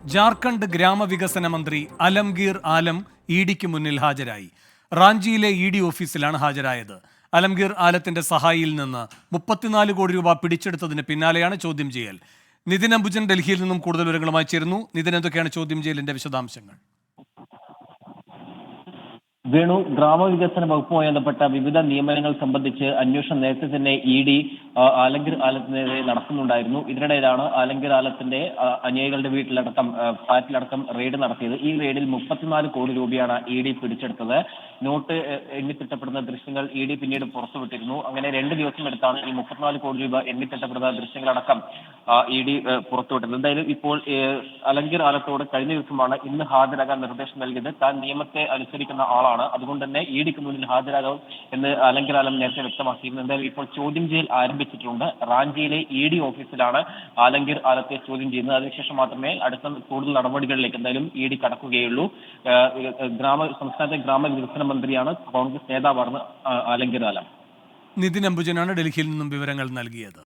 ജാർഖണ്ഡ് ഗ്രാമവികസന മന്ത്രി അലംഗീർ ആലം ഇഡിക്ക് മുന്നിൽ ഹാജരായി. റാഞ്ചിയിലെ ഇഡി ഓഫീസിലാണ് ഹാജരായത്. അലംഗീർ ആലത്തിന്റെ സഹായിയിൽ നിന്ന് 34 കോടി രൂപ പിടിച്ചെടുത്തതിന് പിന്നാലെയാണ് ചോദ്യം ചെയ്യൽ. നിതിൻ അംബുജൻ ഡൽഹിയിൽ നിന്നും കൂടുതൽ വിവരങ്ങളുമായി ചേരുന്നു. നിതിൻ, എന്തൊക്കെയാണ് ചോദ്യം ചെയ്യലിന്റെ വിശദാംശങ്ങൾ? വേണു, ഗ്രാമവികസന വകുപ്പുമായി ബന്ധപ്പെട്ട വിവിധ നിയമനങ്ങൾ സംബന്ധിച്ച് അന്വേഷണം നേരത്തെ തന്നെ ഇഡി ആലംഗീർ ആലത്തിനെതിരെ നടത്തുന്നുണ്ടായിരുന്നു. ഇതിനിടയിലാണ് ആലംഗീർ ആലത്തിന്റെ അനുയായികളുടെ വീട്ടിലടക്കം ഫ്ളാറ്റിലടക്കം റെയ്ഡ് നടത്തിയത്. ഈ റെയ്ഡിൽ 34 കോടി രൂപയാണ് ഇഡി പിടിച്ചെടുത്തത്. നോട്ട് എണ്ണിത്തിട്ടപ്പെടുന്ന ദൃശ്യങ്ങൾ ഇഡി പിന്നീട് പുറത്തുവിട്ടിരുന്നു. അങ്ങനെ 2 ദിവസം എടുത്താണ് ഈ 34 കോടി രൂപ എണ്ണിത്തിട്ടപ്പെടുന്ന ദൃശ്യങ്ങളടക്കം ഇഡി പുറത്തുവിട്ടത്. എന്തായാലും ഇപ്പോൾ അലംഗീർ ആലത്തോട് കഴിഞ്ഞ ദിവസമാണ് ഇന്ന് ഹാജരാകാൻ നിർദ്ദേശം നൽകിയത്. താൻ നിയമത്തെ അനുസരിക്കുന്ന ആളാണ്, അതുകൊണ്ട് തന്നെ ഇഡിക്ക് മുന്നിൽ ഹാജരാകും എന്ന് അലംഗീർ ആലം നേരത്തെ വ്യക്തമാക്കിയിരുന്നു. എന്തായാലും ഇപ്പോൾ ചോദ്യം ചെയ്യൽ ആരംഭിച്ചിട്ടുണ്ട്. റാഞ്ചിയിലെ ഇഡി ഓഫീസിലാണ് അലംഗീർ ആലത്തെ ചോദ്യം ചെയ്യുന്നത്. അതിനുശേഷം മാത്രമേ അടുത്ത കൂടുതൽ നടപടികളിലേക്ക് എന്തായാലും ഇഡി കടക്കുകയുള്ളൂ. സംസ്ഥാനത്തെ ഗ്രാമവികസന മന്ത്രിയാണ്, കോൺഗ്രസ് നേതാവാണ് അലംഗീർ ആലം. നിതിൻ അംബുജനാണ് ഡൽഹിയിൽ നിന്നും വിവരങ്ങൾ നൽകിയത്.